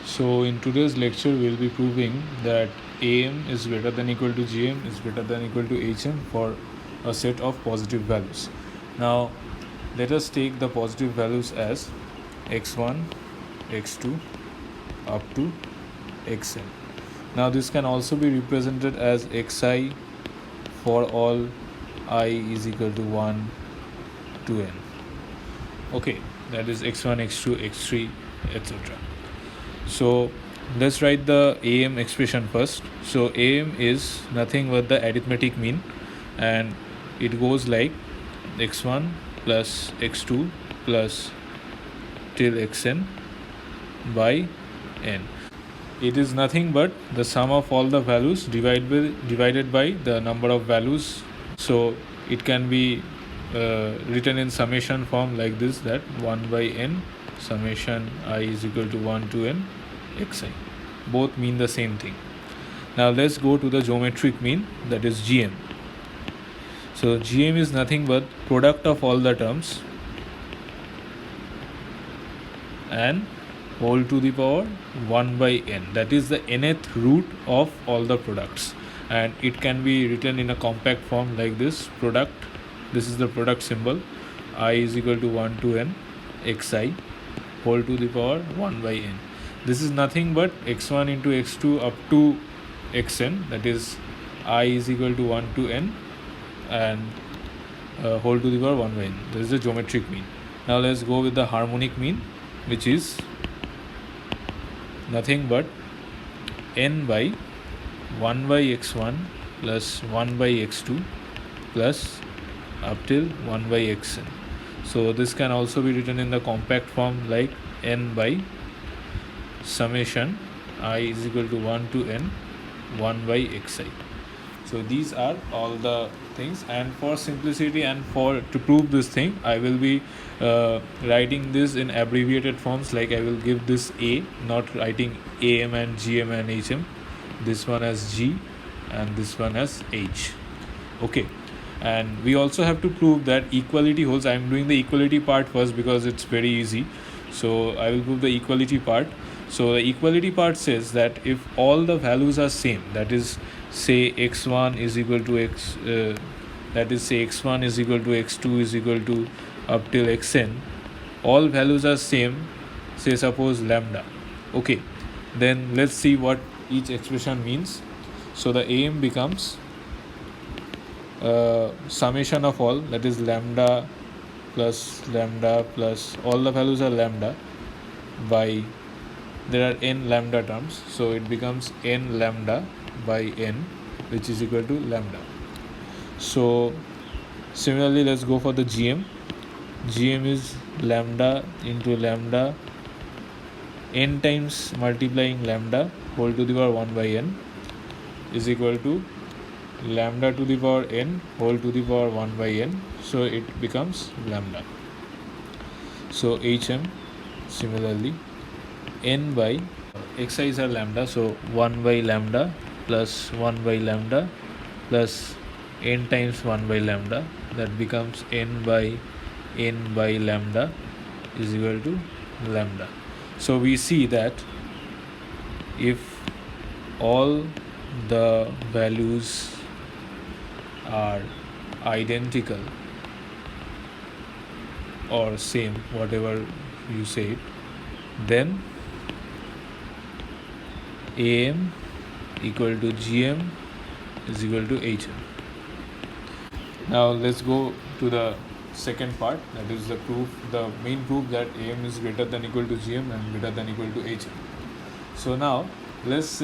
So in today's lecture we'll be proving that AM is greater than equal to GM is greater than equal to HM for a set of positive values. Now let us take the positive values as x1, x2 up to xn. Now this can also be represented as xi for all I is equal to 1 to n. Okay, that is x1, x2, x3, etc. So let's write the AM expression first. So AM is nothing but the arithmetic mean, and it goes like x1 plus x2 plus till xn by n. It is nothing but the sum of all the values divided by the number of values. So it can be written in summation form like this, that 1 by n summation I is equal to 1 to n xi. Both mean the same thing. Now let's go to the geometric mean, that is GM. So GM is nothing but product of all the terms and whole to the power 1 by n, that is the nth root of all the products, and it can be written in a compact form like this. Product, this is the product symbol, I is equal to 1 to n xi whole to the power 1 by n. This is nothing but x1 into x2 up to xn, that is I is equal to 1 to n and whole to the power 1 by n. This is the geometric mean. Now let's go with the harmonic mean, which is nothing but n by 1 by x1 plus 1 by x2 plus up till 1 by xn. So this can also be written in the compact form like n by summation I is equal to 1 to n 1 by xi. So these are all the things, and for simplicity and for to prove this thing, I will be writing this in abbreviated forms, like I will give this A, not writing AM and GM and HM, this one as G and this one as H. Okay, and we also have to prove that equality holds. I am doing the equality part first because it's very easy, so I will prove the equality part. So the equality part says that if all the values are same, that is say x1 is equal to x that is say x1 is equal to x2 is equal to up till xn, all values are same, say suppose lambda. Okay, then let's see what each expression means. So the AM becomes summation of all, that is lambda plus all the values are lambda by, there are n lambda terms, so it becomes n lambda by n, which is equal to lambda. So similarly, let's go for the GM. GM is lambda into lambda n times multiplying lambda whole to the power 1 by n is equal to lambda to the power n whole to the power 1 by n, so it becomes lambda. So HM similarly n by xi is our lambda, so 1 by lambda plus 1 by lambda plus n times 1 by lambda, that becomes n by lambda is equal to lambda. So we see that if all the values are identical or same, whatever you say it, then AM equal to GM is equal to HM. Now let's go to the second part, that is the proof, the main proof that AM is greater than equal to GM and greater than equal to HM. So now let's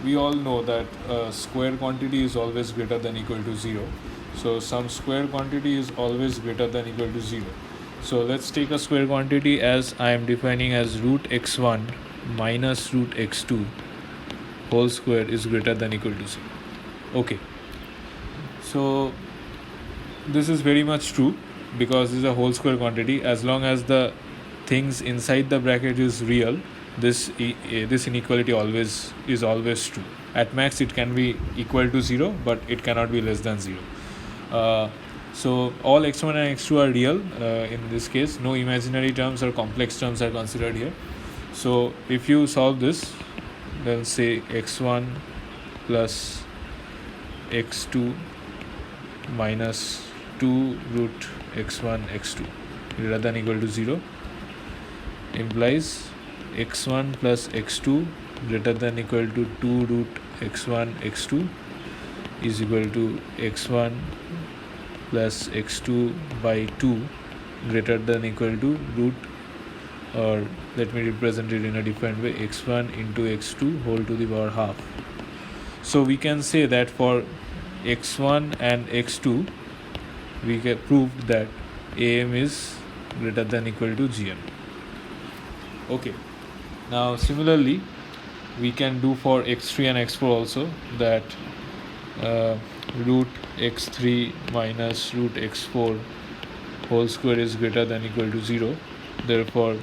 we all know that square quantity is always greater than equal to 0. So some square quantity is always greater than equal to 0. So let's take a square quantity as I am defining as root x1 minus root x2 whole square is greater than equal to 0. Okay, so this is very much true because this is a whole square quantity. As long as the things inside the bracket is real, this inequality is always true. At max it can be equal to 0, but it cannot be less than 0. So all x1 and x2 are real in this case. No imaginary terms or complex terms are considered here. So if you solve this, then say x1 plus x2 minus 2 root x1 x2 greater than equal to 0 implies x1 plus x2 greater than equal to 2 root x1 x2 is equal to x1 plus x2 by 2 greater than equal to root, or let me represent it in a different way, x1 into x2 whole to the power half. So we can say that for x1 and x2 we get proved that am is greater than equal to gm. Okay, now similarly we can do for x3 and x4 also, that root x3 minus root x4 whole square is greater than equal to 0. Therefore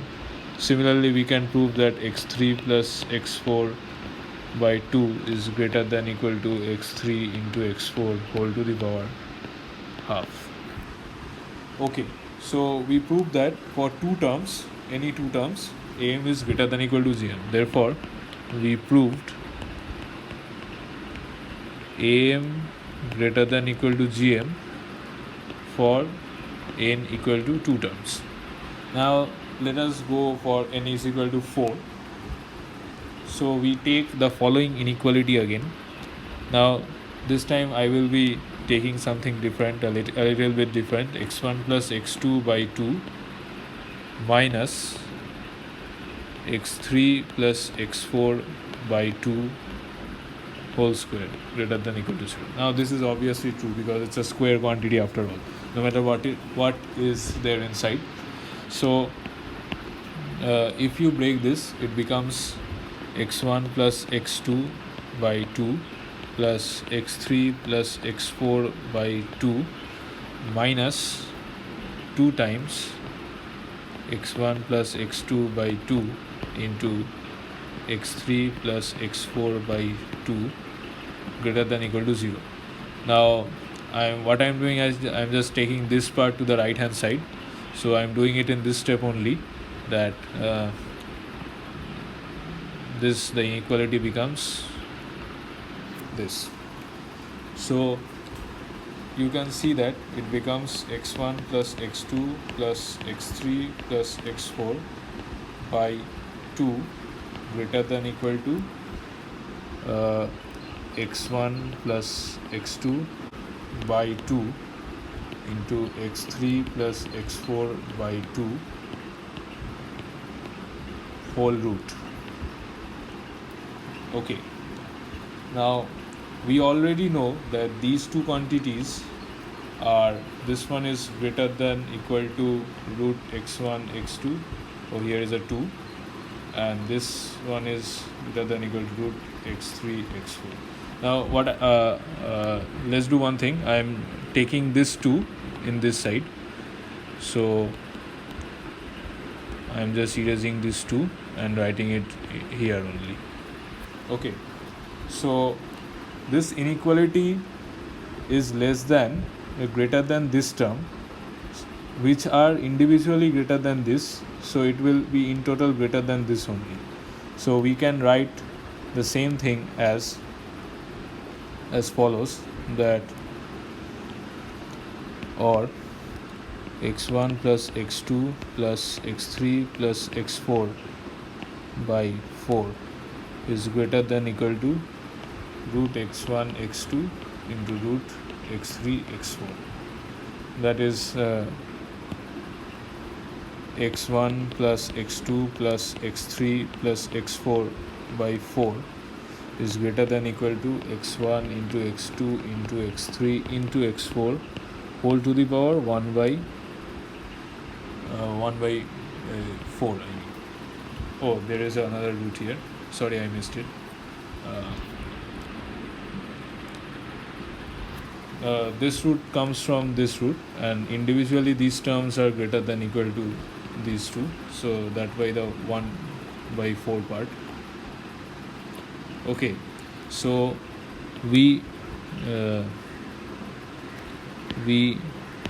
similarly we can prove that x3 plus x4 by 2 is greater than equal to x3 into x4 whole to the power half. Okay, so we proved that for two terms, any two terms, am is greater than equal to gm. Therefore we proved am greater than equal to gm for n equal to two terms. Now let us go for n is equal to 4. So we take the following inequality again. Now this time I will be taking something different, a little bit different, x1 plus x2 by 2 minus x3 plus x4 by 2 whole square greater than equal to 0. Now this is obviously true because it's a square quantity after all, no matter what is there inside. So if you break this, it becomes x1 plus x2 by 2 plus x3 plus x4 by 2 minus 2 times x1 plus x2 by 2 into x3 plus x4 by 2 greater than equal to 0. Now what I'm doing is I'm just taking this part to the right hand side. So I'm doing it in this step only, that the inequality becomes this. So you can see that it becomes x1 plus x2 plus x3 plus x4 by 2 greater than equal to x1 plus x2 by 2 into x3 plus x4 by 2 whole root. Okay, now we already know that these two quantities are, this one is greater than equal to root x1 x2, oh here is a 2, and this one is greater than equal to root x3 x4. Now what let's do one thing. I am taking this 2 in this side, so I am just erasing this 2 and writing it here only. Okay, so this inequality is less than greater than this term, which are individually greater than this, so it will be in total greater than this only. So we can write the same thing as follows, that or x1 plus x2 plus x3 plus x4 by 4 is greater than equal to root x1 x2 into root x3 x4. That is x1 plus x2 plus x3 plus x4 by 4 is greater than equal to x1 into x2 into x3 into x4 whole to the power 1 by 4. I mean, oh, there is another root here. Sorry, I missed it. This root comes from this root, and individually these terms are greater than equal to these two, so that by the 1 by 4 part. Okay, so we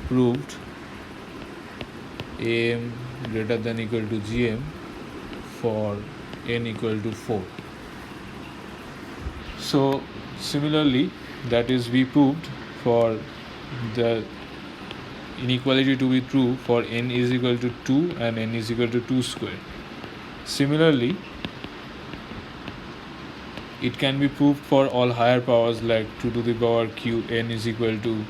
proved am greater than equal to gm for n equal to 4. So similarly, that is, we proved for the inequality to be true for n is equal to 2 and n is equal to 2 square. Similarly, it can be proved for all higher powers like 2 to the power cube n is equal to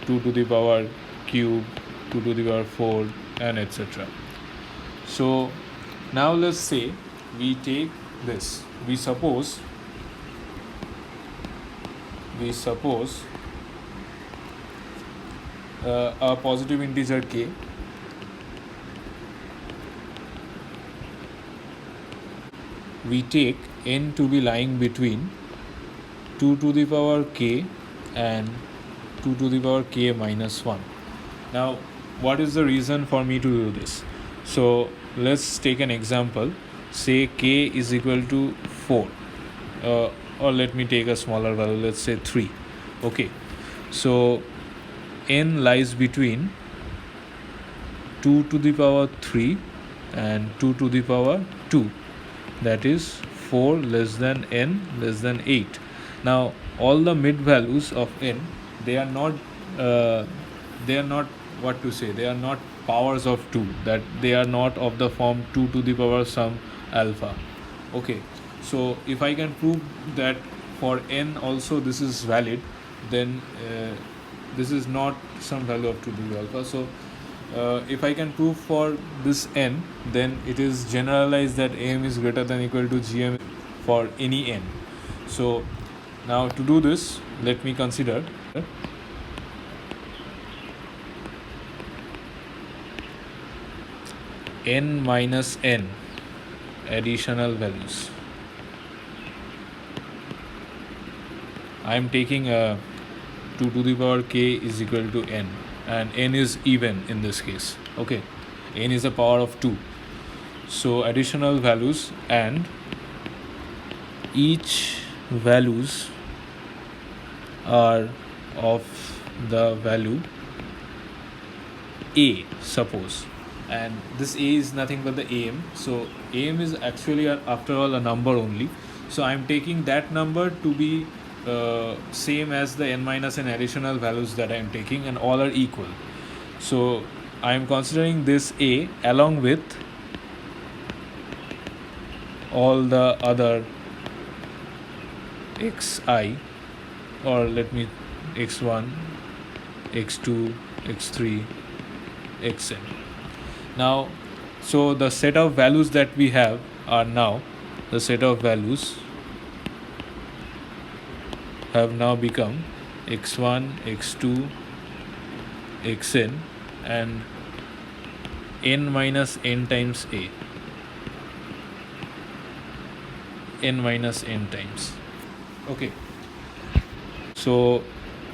2 to the power cube, 2 to the power 4, and etc. So now let's say we take this. We suppose a positive integer k. We take n to be lying between 2 to the power k and 2 to the power k minus 1. Now, what is the reason for me to do this? So let's take an example. Say k is equal to 4, or let me take a smaller value, let's say 3. Okay, so n lies between 2 to the power 3 and 2 to the power 2, that is 4 less than n less than 8. Now all the mid values of n, they are not what to say, they are not powers of 2, that they are not of the form 2 to the power some alpha. Okay, so if I can prove that for n also this is valid, then this is not some value of 2 to the alpha. So if I can prove for this n, then it is generalized that am is greater than equal to gm for any n. So now to do this, let me consider n minus n additional values. I am taking a 2 to the power k is equal to n, and n is even in this case. Okay, n is a power of 2. So additional values, and each values are of the value a, suppose, and this a is nothing but the am. So am is actually after all a number only. So I am taking that number to be same as the n minus n additional values that I am taking, and all are equal. So I am considering this a along with all the other xi, or let me x1, x2, x3, xn. Now, so the set of values that we have are now, the set of values have now become x1, x2, xn, and n minus n times a, n minus n times. Okay, so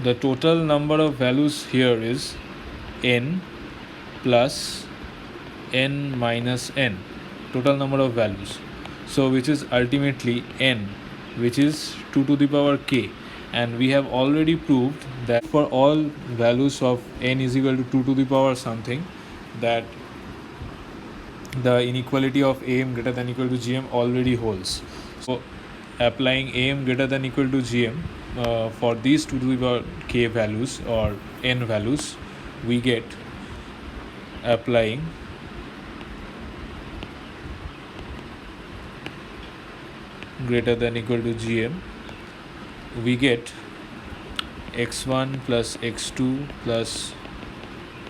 the total number of values here is n plus n minus n, total number of values. So which is ultimately n, which is 2 to the power k, and we have already proved that for all values of n is equal to 2 to the power something, that the inequality of am greater than equal to gm already holds. So applying am greater than equal to gm for these 2 to the power k values or n values, we get, applying greater than equal to gm, we get x1 plus x2 plus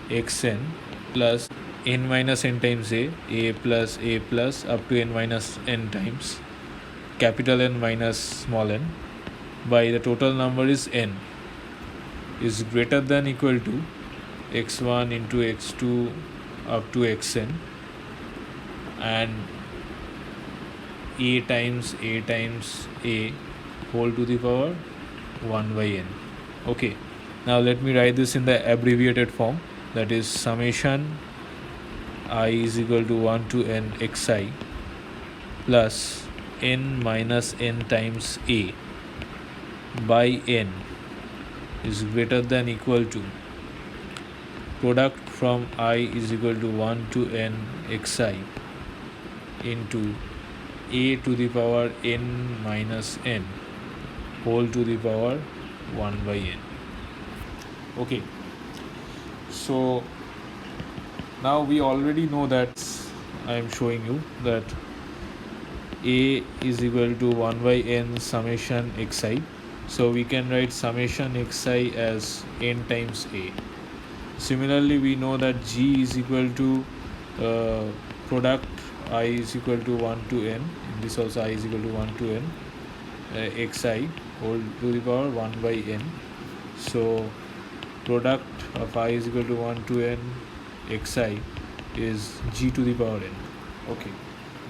xn plus n minus n times a plus up to n minus n times capital N minus small n, by the total number is n, is greater than equal to x1 into x2 up to xn, and a times a whole to the power 1 by n. Okay, now let me write this in the abbreviated form, that is summation I is equal to 1 to n xi plus n minus n times a by n is greater than equal to product from I is equal to 1 to n xi into a to the power n minus n whole to the power 1 by n. Okay, so now we already know that I am showing you that a is equal to 1 by n summation xi. So we can write summation xi as n times a. Similarly, we know that g is equal to product I is equal to 1 to n. In this also I is equal to 1 to n xi whole to the power 1 by n. So product of I is equal to 1 to n xi is g to the power n. Okay.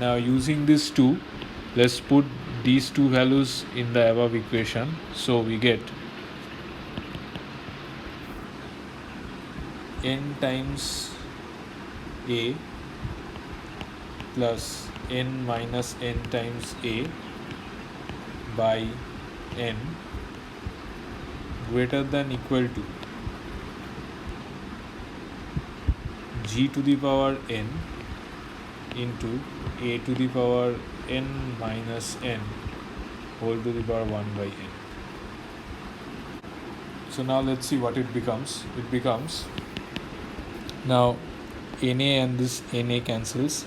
Now using these two, let's put these two values in the above equation. So we get n times a plus n minus n times a by n greater than equal to g to the power n into a to the power n minus n whole to the power 1 by n. So now let's see what it becomes. It becomes, now na and this na cancels,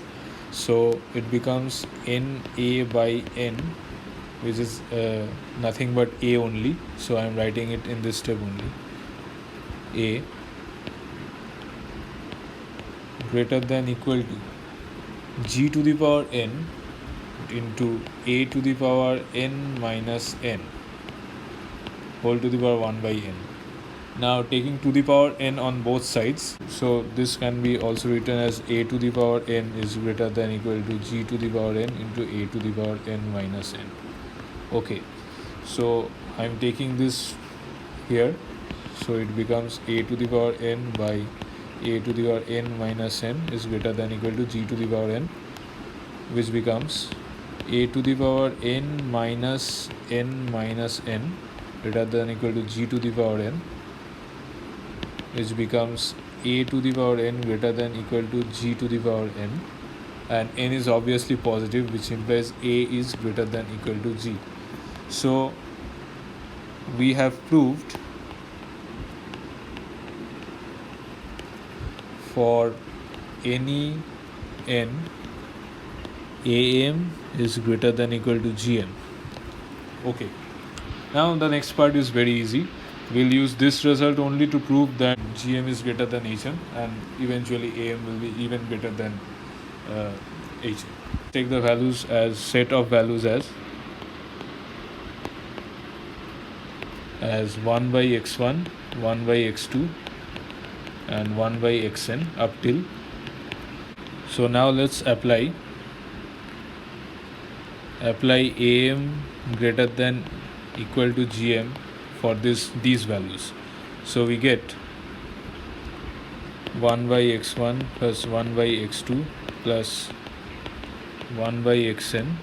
so it becomes na by n, which is nothing but a only. So I am writing it in this step only. A greater than equal to g to the power n into a to the power n minus n whole to the power 1 by n. Now taking to the power n on both sides, so this can be also written as a to the power n is greater than equal to g to the power n into a to the power n minus n. Okay, so I am taking this here, so it becomes a to the power n by a to the power n minus n is greater than equal to g to the power n, which becomes a to the power n minus n greater than equal to g to the power n, which becomes a to the power n greater than equal to g to the power n, and n is obviously positive, which implies a is greater than equal to g. So we have proved for any n, am is greater than equal to gm. Okay, now the next part is very easy. We'll use this result only to prove that gm is greater than hm, and eventually am will be even greater than hm. Take the values as set of values as 1 by x1, 1 by x2 and 1 by xn up till. So now let's apply am greater than equal to gm for these values. So we get 1 by x1 plus 1 by x2 plus 1 by xn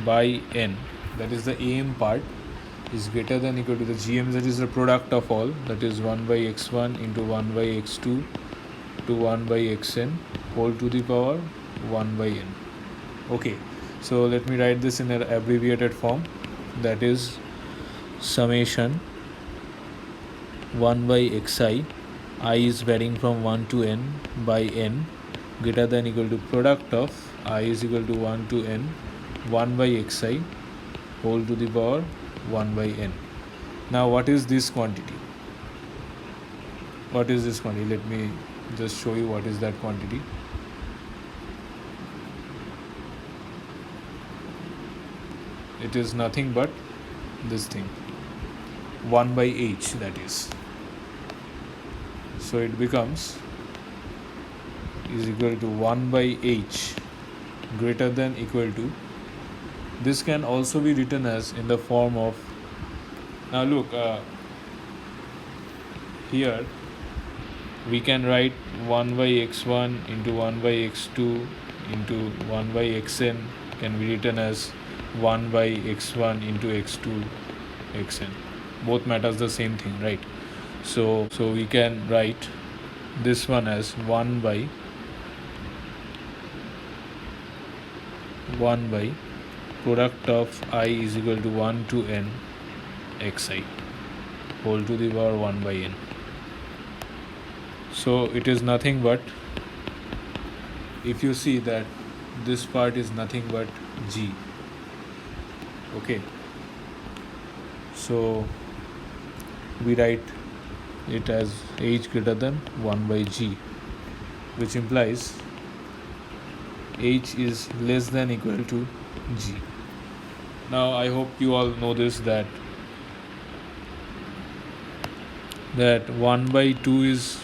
by n, that is the am part, is greater than equal to the gm, that is the product of all, that is 1 by x1 into 1 by x2 to 1 by xn whole to the power 1 by n. Okay, so let me write this in an abbreviated form, that is summation 1 by xi, I is varying from 1 to n by n greater than equal to product of I is equal to 1 to n 1 by xi whole to the power 1 by n. Now what is this quantity? What is this quantity? Let me just show you what is that quantity. It is nothing but this thing, 1 by h, that is. So it becomes is equal to 1 by h greater than equal to, this can also be written as in the form of, now look, here we can write 1 by x1 into 1 by x2 into 1 by xn can be written as 1 by x1 into x2 xn. Both matters the same thing, right? So we can write this one as 1 by 1 by product of I is equal to 1 to n xi whole to the power 1 by n. So it is nothing but, if you see that this part is nothing but g. Okay, so we write it as h greater than 1 by g, which implies h is less than equal to g. Now I hope you all know this, that 1 by 2 is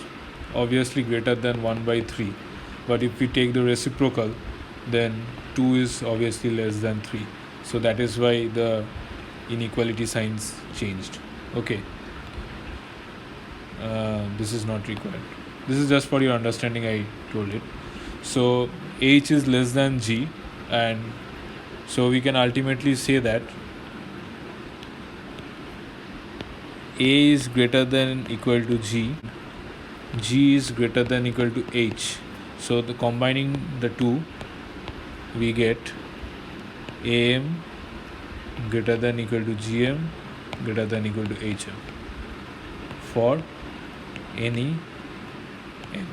obviously greater than 1 by 3, but if we take the reciprocal, then 2 is obviously less than 3. So that is why the inequality signs changed. Okay, this is not required. This is just for your understanding, I told it. So h is less than g, and so we can ultimately say that a is greater than equal to g, g is greater than equal to h. So the combining the two, we get am greater than equal to gm greater than equal to hm for any n.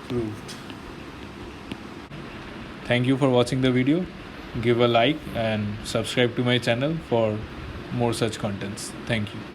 Proved. Thank you for watching the video. Give a like and subscribe to my channel for more such contents. Thank you.